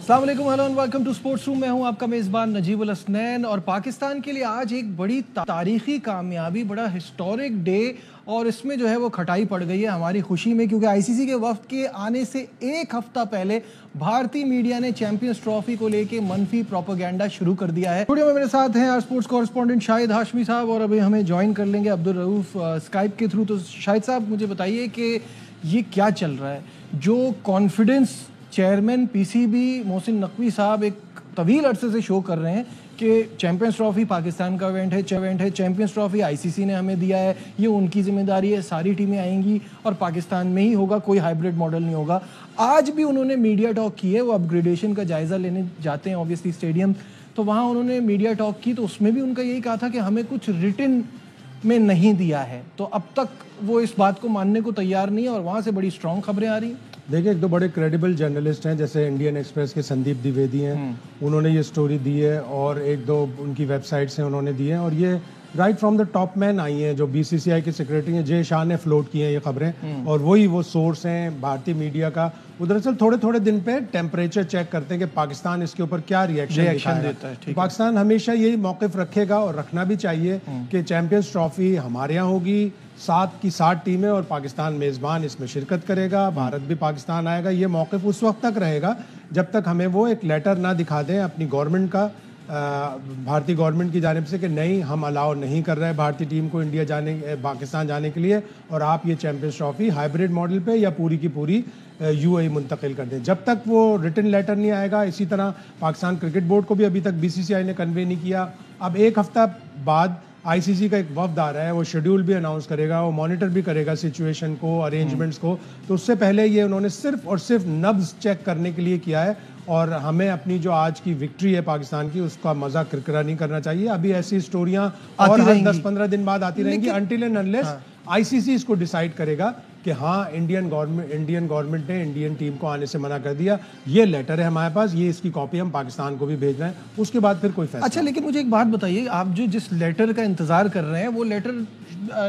अस्सलाम वालेकुम, hello and welcome to Sports Room. मैं हूं आपका मेज़बान नजीबुल हसनैन और पाकिस्तान के लिए आज एक बड़ी तारीखी कामयाबी, बड़ा हिस्टोरिक डे और इसमें जो है वो खटाई पड़ गई है हमारी खुशी में, क्योंकि आईसीसी के वफ्द के आने से एक हफ्ता पहले भारतीय मीडिया ने चैंपियंस ट्रॉफी को लेके मनफी प्रोपेगेंडा शुरू कर दिया है। स्टूडियो में मेरे साथ हैं आज स्पोर्ट्स कॉरेस्पॉन्डेंट शाहिद हाशमी साहब और अभी हमें ज्वाइन कर लेंगे अब्दुल रऊफ स्काइप के थ्रू। तो शाहिद साहब, मुझे बताइए कि ये क्या चल रहा है? जो confidence chairman PCB Mohsin Naqvi साहब एक तवील अरसे से शो कर रहे हैं कि चैंपियंस ट्रॉफी पाकिस्तान का इवेंट है, चैंपियंस ट्रॉफी आईसीसी ने हमें दिया है, ये उनकी जिम्मेदारी है, सारी टीमें आएंगी और पाकिस्तान में ही होगा, कोई हाइब्रिड मॉडल नहीं होगा। आज भी उन्होंने मीडिया टॉक की है, वो अपग्रेडेशन का जायज़ा लेने जाते हैं ऑब्वियसली स्टेडियम, तो वहाँ उन्होंने मीडिया टॉक की, तो उसमें भी उनका यही कहा था कि हमें कुछ रिटन में नहीं दिया है। तो अब तक वो इस बात को मानने को तैयार नहीं है और वहाँ से बड़ी स्ट्रॉन्ग खबरें आ रही हैं। देखिए, एक दो बड़े क्रेडिबल जर्नलिस्ट हैं, जैसे इंडियन एक्सप्रेस के संदीप द्विवेदी हैं, उन्होंने ये स्टोरी दी है और एक दो उनकी वेबसाइट्स हैं उन्होंने दी हैं, और ये right from the top man I हैं। जो बीसीसीआई के सेक्रेटरी हैं जय शाह ने फ्लोट की हैं ये खबरें, और वही वो सोर्स हैं भारतीय मीडिया का। वो दरअसल थोड़े थोड़े दिन पे टेम्परेचर चेक करते हैं कि पाकिस्तान इसके ऊपर क्या रिएक्शन देता है। पाकिस्तान हमेशा यही मौक़िफ़ रखेगा और रखना भी चाहिए कि चैंपियंस ट्रॉफी हमारे यहाँ होगी, 7 की 7 टीमें और पाकिस्तान मेज़बान इसमें शिरकत करेगा, भारत भी पाकिस्तान आएगा। ये मौक़िफ़ उस वक्त तक रहेगा जब तक हमें वो एक लेटर ना दिखा दें अपनी गवर्नमेंट का, भारतीय गवर्नमेंट की जानिब से, कि नहीं, हम अलाउ नहीं कर रहे हैं भारतीय टीम को पाकिस्तान जाने के लिए, और आप ये चैंपियंस ट्रॉफी हाइब्रिड मॉडल पे या पूरी की पूरी यूएई मुंतकिल कर दें। जब तक वो रिटन लेटर नहीं आएगा, इसी तरह पाकिस्तान क्रिकेट बोर्ड को भी अभी तक बीसीसीआई ने कन्वे नहीं किया। अब एक हफ्ता बाद आईसीसी का एक वफ्द आ रहा है, वो शेड्यूल भी अनाउंस करेगा, वो मॉनिटर भी करेगा सिचुएशन को, अरेंजमेंट्स को। तो उससे पहले ये उन्होंने सिर्फ और सिर्फ नब्ज चेक करने के लिए किया है, और हमें अपनी जो आज की विक्ट्री है पाकिस्तान की, उसका मज़ा किरकिरा नहीं करना चाहिए। अभी ऐसी स्टोरियां और हर 10-15 दिन बाद आती रहेंगी, अनटिल एंड अनलेस आईसीसी इसको डिसाइड करेगा कि हाँ, इंडियन गवर्नमेंट ने इंडियन टीम को आने से मना कर दिया, ये लेटर है हमारे पास, ये इसकी कॉपी हम पाकिस्तान को भी भेज रहे हैं, उसके बाद फिर कोई फैसला। अच्छा, लेकिन मुझे एक बात बताइए, आप जो जिस लेटर का इंतजार कर रहे हैं, वो लेटर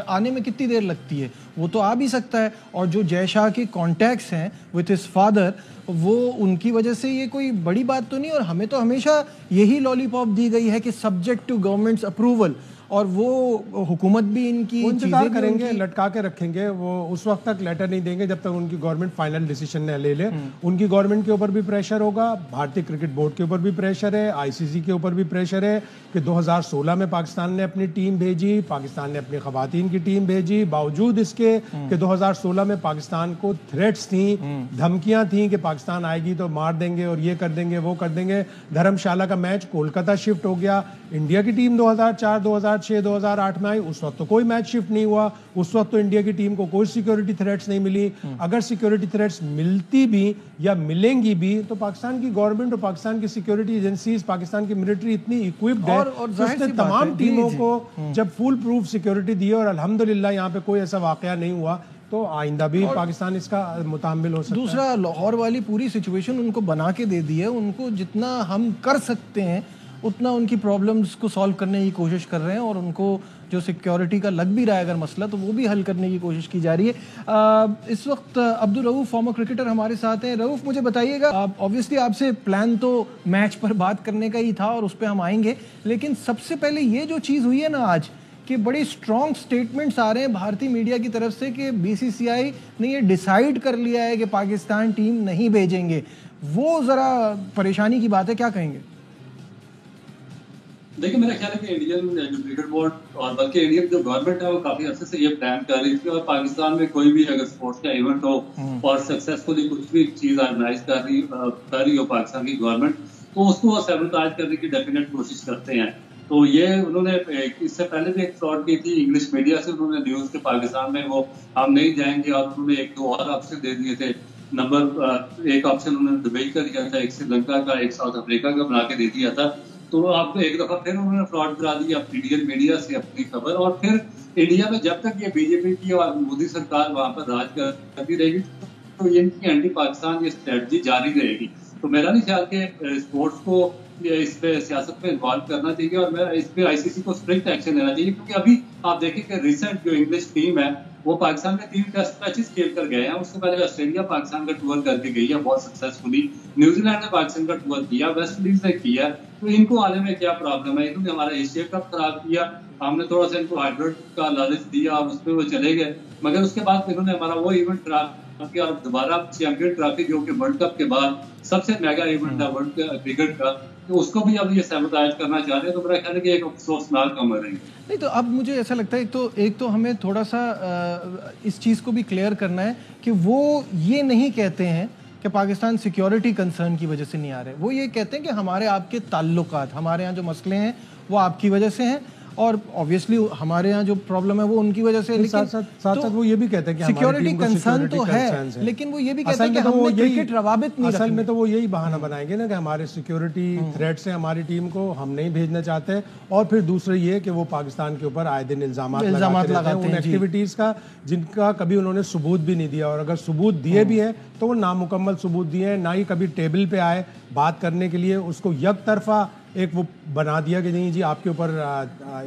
आने में कितनी देर लगती है? वो तो आ भी सकता है, और जो जय शाह के कॉन्टैक्ट्स हैं विथ हिज फादर, वो उनकी वजह से ये कोई बड़ी बात तो नहीं। और हमें तो हमेशा यही लॉलीपॉप दी गई है कि सब्जेक्ट टू गवर्नमेंट्स अप्रूवल, और वो हुकूमत भी इनकी इंतजार करेंगे, लटका के रखेंगे। वो उस वक्त तक लेटर नहीं देंगे जब तक उनकी गवर्नमेंट फाइनल डिसीजन न ले ले। उनकी गवर्नमेंट के ऊपर भी प्रेशर होगा, भारतीय क्रिकेट बोर्ड के ऊपर भी प्रेशर है, आईसीसी के ऊपर भी प्रेशर है कि 2016 में पाकिस्तान ने अपनी टीम भेजी, पाकिस्तान ने अपनी खवातीन की टीम भेजी, बावजूद इसके कि 2016 में पाकिस्तान को थ्रेट्स थी, धमकियां थी कि पाकिस्तान आएगी तो मार देंगे और ये कर देंगे वो कर देंगे। धर्मशाला का मैच कोलकाता शिफ्ट हो गया, इंडिया की टीम 2004, 2006, 2008 में आई, उस वक्त तो कोई मैच शिफ्ट नहीं हुआ, उस वक्त तो इंडिया की टीम को कोई सिक्योरिटी थ्रेट्स नहीं मिली। अगर सिक्योरिटी थ्रेट्स मिलती भी या मिलेंगी भी, तो पाकिस्तान की गवर्नमेंट और पाकिस्तान की सिक्योरिटी एजेंसीज, पाकिस्तान की मिलिट्री इतनी इक्विप्ड है, उसने तमाम टीमों को जब फुल प्रूफ सिक्योरिटी दी और अल्हम्दुलिल्लाह यहाँ पे कोई ऐसा वाकया नहीं हुआ, तो आइंदा भी पाकिस्तान इसका मुतामिल हो सकता है। दूसरा, लाहौर वाली पूरी सिचुएशन उनको बना के दे दी है, उनको जितना हम कर सकते हैं उतना उनकी प्रॉब्लम्स को सॉल्व करने की कोशिश कर रहे हैं, और उनको जो सिक्योरिटी का लग भी रहा है अगर मसला, तो वो भी हल करने की कोशिश की जा रही है। इस वक्त अब्दुल रऊफ फॉर्मर क्रिकेटर हमारे साथ हैं। रऊफ, मुझे बताइएगा, ऑब्वियसली आपसे प्लान तो मैच पर बात करने का ही था और उस पर हम आएंगे, लेकिन सबसे पहले ये जो चीज़ हुई है ना आज, कि बड़ी स्ट्रॉन्ग स्टेटमेंट्स आ रहे हैं भारतीय मीडिया की तरफ से कि बीसीसीआई ने ये डिसाइड कर लिया है कि पाकिस्तान टीम नहीं भेजेंगे, वो ज़रा परेशानी की बात है, क्या कहेंगे? देखिए, मेरा ख्याल है कि इंडियन क्रिकेट बोर्ड और बल्कि इंडियन जो गवर्नमेंट है वो काफी अर्से से ये प्लान कर रही थी, और पाकिस्तान में कोई भी अगर स्पोर्ट्स का इवेंट हो और सक्सेसफुली कुछ भी चीज ऑर्गेनाइज कर रही हो पाकिस्तान की गवर्नमेंट, तो उसको वो सैबोटाज करने की डेफिनेट कोशिश करते हैं। तो ये उन्होंने इससे पहले भी एक फ्रॉड की थी इंग्लिश मीडिया से, उन्होंने न्यूज के पाकिस्तान में वो हम नहीं जाएंगे, और उन्होंने एक दो और ऑप्शन दे दिए थे। नंबर एक ऑप्शन उन्होंने दुबई का दिया था, एक श्रीलंका का, एक साउथ अफ्रीका का बना के दे दिया था। तो आपको एक दफा फिर उन्होंने फ्रॉड करा दी इंडियन मीडिया से अपनी खबर, और फिर इंडिया में जब तक ये बीजेपी की और मोदी सरकार वहां पर राज करती रहेगी, तो ये इनकी एंटी पाकिस्तान ये स्ट्रेटजी जारी रहेगी। तो मेरा नहीं ख्याल कि स्पोर्ट्स को इस पे सियासत में इन्वॉल्व करना चाहिए, और मैं इस पे आईसीसी को स्ट्रिक्ट एक्शन लेना चाहिए, क्योंकि अभी आप देखें कि रिसेंट जो इंग्लिश टीम है वो पाकिस्तान में 3 टेस्ट मैचेस खेल कर गए हैं। उससे पहले ऑस्ट्रेलिया पाकिस्तान का टूर करके गई है बहुत सक्सेसफुली, न्यूजीलैंड ने पाकिस्तान का टूर किया, वेस्ट इंडीज ने किया। तो इनको आने में क्या प्रॉब्लम है? इन्होंने हमारा एशिया कप खराब किया, हमने थोड़ा सा इनको हाइड्रेट का लालच दिया और उसमें वो चले गए, मगर उसके बाद इन्होंने हमारा वो इवेंट खराब किया और दोबारा चैंपियन ट्रॉफी जो कि वर्ल्ड कप के बाद सबसे मेगा इवेंट है वर्ल्ड क्रिकेट का, तो उसको भी अब ये सैबोटाज करना चाह रहे हैं। तो मेरा ख्याल है कि एक अफसोसनाक अमर है। नहीं तो अब मुझे ऐसा लगता है एक तो हमें थोड़ा सा इस चीज़ को भी क्लियर करना है कि वो ये नहीं कहते हैं कि पाकिस्तान सिक्योरिटी कंसर्न की वजह से नहीं आ रहे, वो ये कहते हैं कि हमारे आपके ताल्लुकात, हमारे यहाँ जो मसले हैं वो आपकी वजह से हैं और ऑब्वियसली हमारे यहाँ जो प्रॉब्लम है वो उनकी वजह से। लेकिन साथ वो ये भी कहते हैं कि सिक्योरिटी कंसर्न तो है, लेकिन वो ये भी कहते हैं कि हमने क्रिकेट रवाबित नहीं असल में तो वो यही बहाना बनाएंगे ना कि हमारे सिक्योरिटी थ्रेट से हमारी टीम को हम नहीं भेजना चाहते, और फिर दूसरा ये कि वो पाकिस्तान के ऊपर आए दिन इल्जाम लगाते हैं उन एक्टिविटीज का जिनका कभी उन्होंने सबूत भी नहीं दिया, और अगर सबूत दिए भी है तो वो नामुकम्मल सबूत दिए हैं, ना ही कभी टेबल पे आए बात करने के लिए। उसको यक तरफा एक वो बना दिया कि नहीं जी आपके ऊपर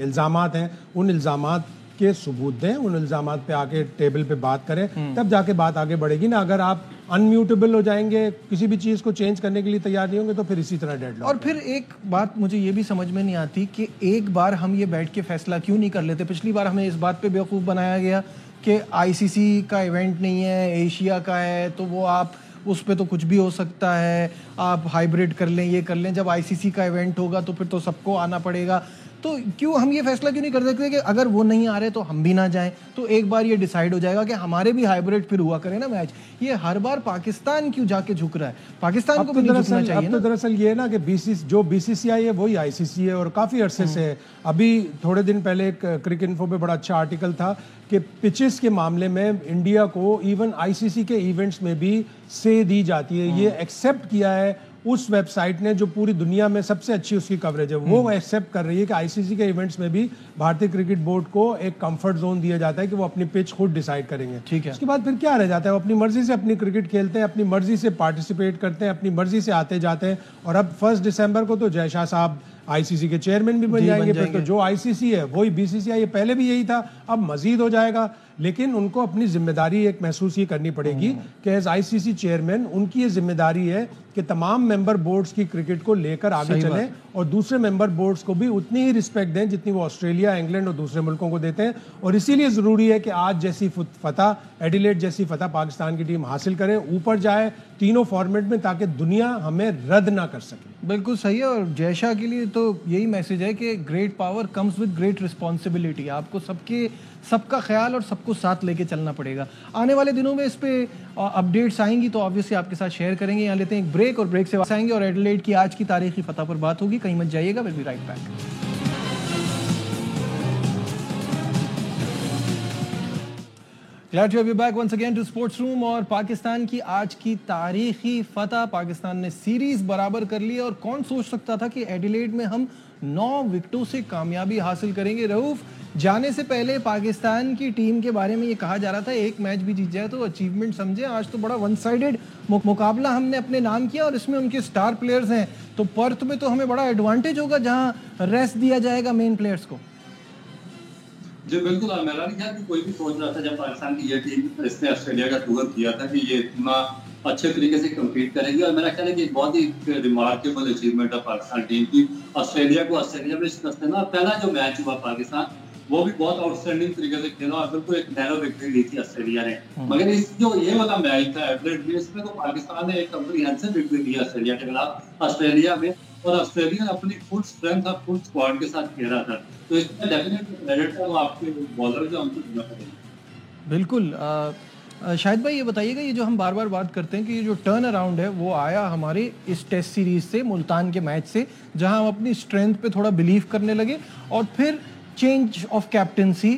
इल्ज़ामात हैं, उन इल्ज़ामात के सबूत दें, उन इल्ज़ामात पे आके टेबल पे बात करें, तब जाके बात आगे बढ़ेगी ना। अगर आप अनम्यूटेबल हो जाएंगे, किसी भी चीज़ को चेंज करने के लिए तैयार नहीं होंगे, तो फिर इसी तरह डेडलॉक। और फिर एक बात मुझे ये भी समझ में नहीं आती कि एक बार हम ये बैठ के फैसला क्यों नहीं कर लेते। पिछली बार हमें इस बात पे बेवकूफ़ बनाया गया कि आईसीसी का इवेंट नहीं है, एशिया का है, तो वो आप उस पे तो कुछ भी हो सकता है, आप हाइब्रिड कर लें, ये कर लें, जब आईसीसी का इवेंट होगा तो फिर तो सबको आना पड़ेगा। तो क्यों हम ये फैसला क्यों नहीं कर सकते कि अगर वो नहीं आ रहे तो हम भी ना जाएं, तो एक बार ये डिसाइड हो जाएगा कि हमारे भी हाइब्रिड फिर हुआ करें ना मैच। ये हर बार पाकिस्तान क्यों जाके झुक रहा है? पाकिस्तान को भी नहीं झुकना चाहिए। अब तो दरअसल ये है ना कि बीसीसीआई है वही आईसीसी है और काफ़ी अरसे से है। अभी थोड़े दिन पहले एक क्रिक इन्फो पे बड़ा अच्छा आर्टिकल था कि पिचेस के मामले में इंडिया को इवन आईसीसी के इवेंट्स में भी से दी जाती है। ये एक्सेप्ट किया है उस वेबसाइट ने जो पूरी दुनिया में सबसे अच्छी उसकी कवरेज है, वो एक्सेप्ट कर रही है कि आईसीसी के इवेंट्स में भी भारतीय क्रिकेट बोर्ड को एक कंफर्ट जोन दिया जाता है कि वो अपनी पिच खुद डिसाइड करेंगे। ठीक है, उसके बाद फिर क्या रह जाता है? वो अपनी मर्जी से अपनी क्रिकेट खेलते हैं, अपनी मर्जी से पार्टिसिपेट करते हैं, अपनी मर्जी से आते जाते हैं। और अब 1 दिसंबर को तो जय शाह साहब आईसीसी के चेयरमैन भी बन जाएंगे। फिर तो जो आईसीसी है वही बीसीसीआई है, पहले भी यही था, अब मजीद हो जाएगा। लेकिन उनको अपनी जिम्मेदारी एक महसूस ये करनी पड़ेगी कि एज आईसीसी चेयरमैन उनकी ये जिम्मेदारी है कि तमाम मेंबर बोर्ड्स की क्रिकेट को लेकर आगे चलें और दूसरे मेंबर बोर्ड्स को भी उतनी ही रिस्पेक्ट दें जितनी वो ऑस्ट्रेलिया, इंग्लैंड और दूसरे मुल्कों को देते हैं। और इसीलिए ज़रूरी है कि आज जैसी फतह, एडिलेड जैसी फतह पाकिस्तान की टीम हासिल करे, ऊपर जाए तीनों फॉर्मेट में, ताकि दुनिया हमें रद्द ना कर सके। बिल्कुल सही है। और जय शाह के लिए तो यही मैसेज है कि great power comes with great responsibility. आपको सबका ख्याल और सबको साथ लेके चलना पड़ेगा। आने वाले दिनों में इस पे अपडेट्स आएंगी तो ऑब्वियसली आपके साथ शेयर करेंगे। यहाँ लेते हैं एक ब्रेक और ब्रेक से वापस आएंगे और एडिलेड की आज की तारीखी फतह पर बात होगी। कहीं मत जाइएगा, will be right back. Glad to have you back once again to Sports Room। और पाकिस्तान की आज की तारीखी फतह, पाकिस्तान ने सीरीज बराबर कर ली और कौन सोच सकता था कि एडिलेड में हम 9 विकेटों से कामयाबी हासिल करेंगे। रऊफ, जाने से पहले पाकिस्तान की टीम के बारे में ये कहा जा रहा था एक मैच भी जीत जाए तो अचीवमेंट समझे। आज तो बड़ा वन साइडेड मुकाबला हमने अपने नाम किया और इसमें उनके स्टार प्लेयर्स हैं, तो पर्थ में तो हमें बड़ा एडवांटेज होगा जहां रेस्ट दिया जाएगा मेन प्लेयर्स को। जी बिल्कुल, मेरा नहीं ख्याल कि कोई भी सोच रहा था जब पाकिस्तान की ये टीम इसने ऑस्ट्रेलिया का टूर किया था कि ये इतना अच्छे तरीके से कम्पीट करेगी। और मेरा ख्याल है कि बहुत ही रिमार्केबल अचीवमेंट है पाकिस्तान टीम की। ऑस्ट्रेलिया को ऑस्ट्रेलिया में शिकस्त देना, पहला जो मैच हुआ पाकिस्तान वो भी बहुत आउटस्टैंडिंग तरीके से खेला और बिल्कुल एक नैरो विक्ट्री ली थी ऑस्ट्रेलिया ने। मगर इस जो ये वाला मैच था एडिलेड में, इसमें तो पाकिस्तान ने एक कम्प्रीहेंसिव विक्ट्री ली ऑस्ट्रेलिया के खिलाफ ऑस्ट्रेलिया में, और ऑस्ट्रेलिया अपनी फुल स्ट्रेंथ और फुल स्क्वाड के साथ खेला था। तो इसमें डेफिनेटली क्रेडिट है वो आपके बॉलर जो हमको देना पड़ेगा। बिल्कुल। शाहिद भाई ये बताइएगा, ये जो हम बार बार बात करते हैं कि ये जो टर्न अराउंड है वो आया हमारे इस टेस्ट सीरीज से, मुल्तान के मैच से, जहां हम अपनी स्ट्रेंथ पे थोड़ा बिलीव करने लगे और फिर change of captaincy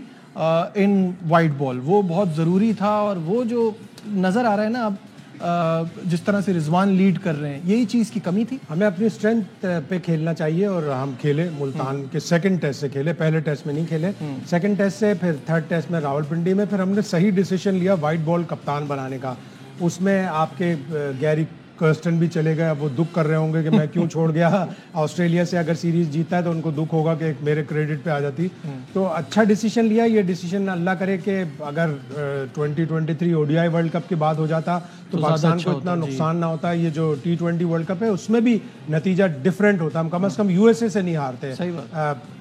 in white ball वो बहुत ज़रूरी था। और वो जो नज़र आ रहा है ना अब जिस तरह से रिजवान लीड कर रहे हैं, यही चीज़ की कमी थी। हमें अपनी स्ट्रेंथ पे खेलना चाहिए और हम खेले मुल्तान के सेकंड टेस्ट से खेले, पहले टेस्ट में नहीं खेले। सेकंड टेस्ट से फिर थर्ड टेस्ट में रावलपिंडी में फिर हमने सही डिसीजन लिया वाइट बॉल कप्तान बनाने का। उसमें आपके गैरी कर्स्टन भी चले गए, अब वो दुख कर रहे होंगे कि मैं क्यों छोड़ गया। ऑस्ट्रेलिया से अगर सीरीज जीता है तो उनको दुख होगा कि मेरे क्रेडिट पे आ जाती। तो अच्छा डिसीजन लिया। ये डिसीजन अल्लाह करे कि अगर 2023 ओडीआई वर्ल्ड कप के बाद हो जाता तो पाकिस्तान को इतना नुकसान ना होता। ये जो T20 वर्ल्ड कप है उसमें भी नतीजा डिफरेंट होता। हम कम से कम यूएसए से नहीं हारते,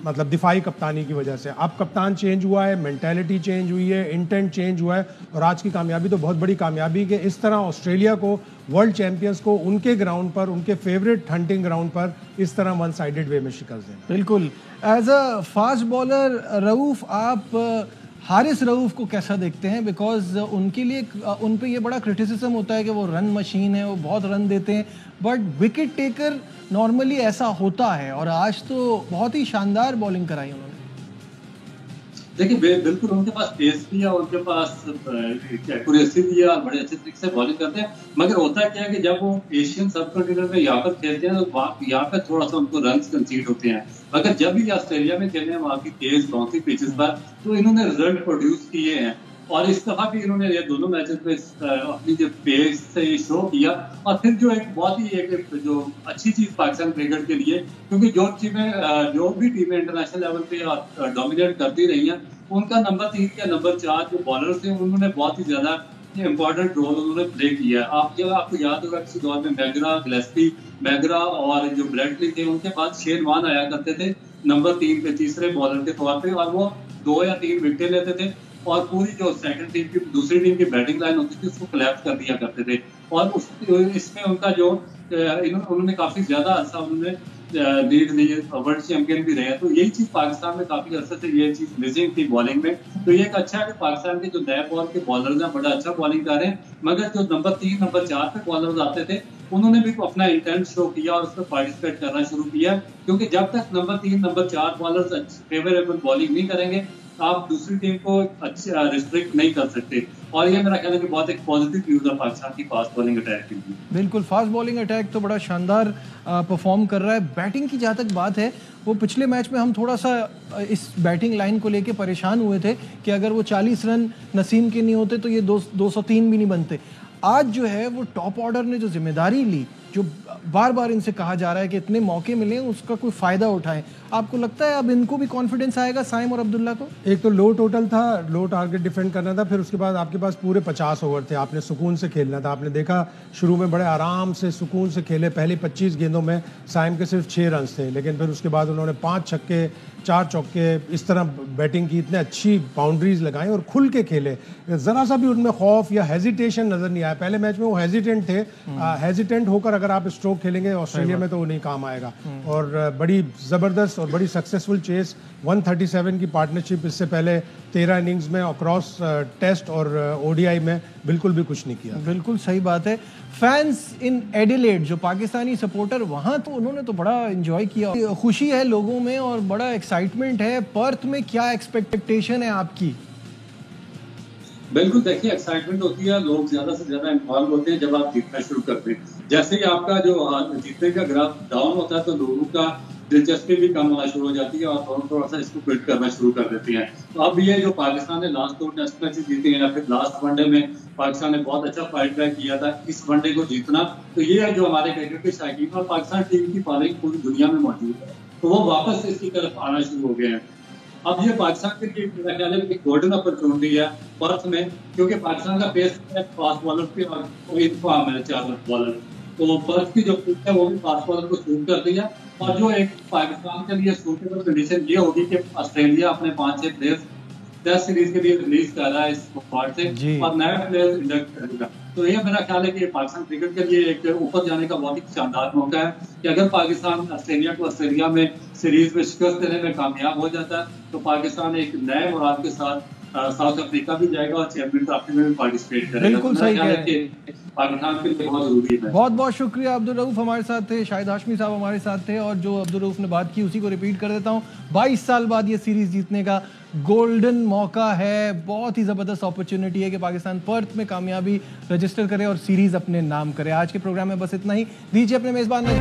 मतलब दिफाई कप्तानी की वजह से। अब कप्तान चेंज हुआ है, मेंटालिटी चेंज हुई है, इंटेंट चेंज हुआ है, और आज की कामयाबी तो बहुत बड़ी कामयाबी कि इस तरह ऑस्ट्रेलिया को, वर्ल्ड चैंपियंस को उनके ग्राउंड पर, उनके फेवरेट हंटिंग ग्राउंड पर इस तरह वन साइडेड वे में शिकस्त दें। बिल्कुल। As a fast bowler Rauf, आप हारिस रऊफ को कैसा देखते हैं? बिकॉज उनके लिए, उन पे ये बड़ा क्रिटिसिज्म होता है कि वो रन मशीन है, वो बहुत रन देते हैं, बट विकेट टेकर नॉर्मली ऐसा होता है, और आज तो बहुत ही शानदार बॉलिंग कराई उन्होंने। देखिए बिल्कुल, उनके पास पेस भी है, उनके पास एक्यूरेसी भी है, बड़े अच्छे तरीके से बॉलिंग करते हैं। मगर होता क्या है कि जब वो एशियन सब कॉन्टिनेंट में यहाँ पर खेलते हैं तो यहाँ पर थोड़ा सा उनको रन कंसीड होते हैं। मगर जब भी ऑस्ट्रेलिया में खेले हैं वहाँ की तेज बाउंसी पिचेस पर, तो इन्होंने रिजल्ट प्रोड्यूस किए हैं। और इस दफा भी इन्होंने ये दोनों मैचेस में अपनी जो पेस से शो किया। और फिर जो एक बहुत ही एक जो अच्छी चीज पाकिस्तान क्रिकेट के लिए, क्योंकि जो भी टीमें इंटरनेशनल लेवल पे डोमिनेट करती रही हैं, उनका नंबर 3 या नंबर 4 जो बॉलर्स थे उन्होंने बहुत ही ज्यादा इंपॉर्टेंट रोल उन्होंने प्ले किया है। आपको याद होगा किसी दौर में मैगरा और जो ब्रेडली थे, उनके बाद शेन वॉर्न आया करते थे नंबर 3 पे, तीसरे बॉलर के तौर पे, और वो 2 या 3 विकेटें लेते थे और पूरी जो सेकंड टीम की, दूसरी टीम की बैटिंग लाइन होती थी उसको कोलैप्स कर दिया करते थे। और इसमें उनका जो उन्होंने काफी ज्यादा अर्सा उन्होंने लीड ली, वर्ल्ड चैंपियन भी रहे। तो यही चीज पाकिस्तान में काफी अर्से से ये चीज मिसिंग थी बॉलिंग में। तो ये एक अच्छा है कि पाकिस्तान के जो नए बॉल के बॉलर्स हैं बड़ा अच्छा बॉलिंग कर रहे हैं। मगर जो नंबर 3 नंबर 4 पे बॉलर्स आते थे उन्होंने भी अपना इंटेंट शो किया और उसमें पार्टिसिपेट करना शुरू किया, क्योंकि जब तक number 3 number 4 bowlers favourable bowling नहीं करेंगे आप दूसरी टीम को अच्छा रिस्ट्रिक्ट नहीं कर सकते। और ये मेरा ख्याल है कि बहुत एक पॉजिटिव न्यूज़ है पाकिस्तान की फास्ट बॉलिंग अटैक के लिए। बिल्कुल, फास्ट बॉलिंग अटैक तो बड़ा शानदार परफॉर्म कर रहा है। बैटिंग की जहाँ तक बात है, वो पिछले मैच में हम थोड़ा सा इस बैटिंग लाइन को लेके परेशान हुए थे कि अगर वो 40 रन नसीम के नहीं होते तो ये 203 भी नहीं बनते। आज जो है वो टॉप ऑर्डर ने जो जिम्मेदारी ली, जो बार बार इनसे कहा जा रहा है कि इतने मौके मिले उसका कोई फ़ायदा उठाएं, आपको लगता है अब इनको भी कॉन्फिडेंस आएगा साइम और अब्दुल्ला को? एक तो लो टोटल था, लो टारगेट डिफेंड करना था, फिर उसके बाद आपके पास पूरे 50 ओवर थे, आपने सुकून से खेलना था। आपने देखा शुरू में बड़े आराम से सुकून से खेले, पहली 25 गेंदों में साइम के सिर्फ 6 रन थे, लेकिन फिर उसके बाद उन्होंने 5 छक्के 4 चौके इस तरह बैटिंग की, इतने अच्छी बाउंड्रीज लगाई और खुल के खेले। ज़रा सा भी उनमें खौफ या हेजिटेशन नज़र नहीं आया। पहले मैच में वो हेजिटेंट थे, हेजिटेंट होकर अगर आप स्ट्रोक खेलेंगे ऑस्ट्रेलिया में तो वो नहीं काम आएगा। और बड़ी ज़बरदस्त और बड़ी सक्सेसफुल चेस, 137 की पार्टनरशिप, इससे पहले 13 इनिंग्स में अक्रॉस टेस्ट और ओडीआई में बिल्कुल भी कुछ नहीं किया। बिल्कुल सही बात है। फैंस इन एडिलेड, जो पाकिस्तानी सपोर्टर वहाँ, तो उन्होंने तो बड़ा एंजॉय किया, खुशी है लोगों में और बड़ा एक्साइटमेंट है। पर्थ में क्या एक्सपेक्टेशन है आपकी? बिल्कुल, देखिए एक्साइटमेंट होती है, लोग ज्यादा से ज्यादा इन्वॉल्व होते हैं जब आप जीतना शुरू करते हैं। जैसे ही आपका जो जीतने का ग्राफ डाउन होता है तो लोगों का दिलचस्पी भी कम होना शुरू हो जाती है और थोड़ा सा इसको बिल्ड करना शुरू कर देते हैं। तो अब ये जो पाकिस्तान ने लास्ट 2 टेस्ट मैचेस जीते हैं या फिर लास्ट वनडे में पाकिस्तान ने बहुत अच्छा फाइट बैक किया था, इस वनडे को जीतना, तो ये है जो हमारे क्रिकेट के शौकीन और पाकिस्तान टीम की फॉलोइंग पूरी दुनिया में मौजूद है, तो वो वापस इसकी तरफ आना शुरू हो गए हैं। अब ये पाकिस्तान के लिए मेरा ख्याल है कि गोल्डन अपॉर्चुनिटी है पर्थ में, क्योंकि पाकिस्तान का पेस है फास्ट बॉलर पे और इन्फॉर्म है 4 बॉलर, तो पर्थ की जो पिच है वो भी फास्ट बॉलर को सूट कर दिया। और जो एक पाकिस्तान के लिए सूटेबल कंडीशन ये होगी कि ऑस्ट्रेलिया अपने 5-6 प्लेयर्स टेस्ट सीरीज के लिए रिलीज कर रहा है इस स्क्वाड से और नए प्लेयर्स इंडक्ट करेगा। तो ये मेरा ख्याल है कि पाकिस्तान क्रिकेट के लिए एक ऊपर जाने का बहुत ही शानदार मौका है कि अगर पाकिस्तान ऑस्ट्रेलिया में सीरीज में शिकस्त देने में कामयाब हो जाता है तो पाकिस्तान एक नए मुराद के साथ साउथ अफ्रीका भी जाएगा और चैंपियन ट्रॉफी में भी पार्टिसिपेट करेगा। बिल्कुल सही है, पाकिस्तान के लिए बहुत जरूरी है। बहुत बहुत शुक्रिया। अब्दुल रऊफ हमारे साथ थे, शाहिद हाशमी साहब हमारे साथ थे, और जो अब्दुल रऊफ ने बात की उसी को रिपीट कर देता हूँ। 22 साल बाद ये सीरीज जीतने का गोल्डन मौका है, बहुत ही ज़बरदस्त अपॉर्चुनिटी है कि पाकिस्तान पर्थ में कामयाबी रजिस्टर करे और सीरीज अपने नाम करे। आज के प्रोग्राम में बस इतना ही, दीजिए अपने मेज़बान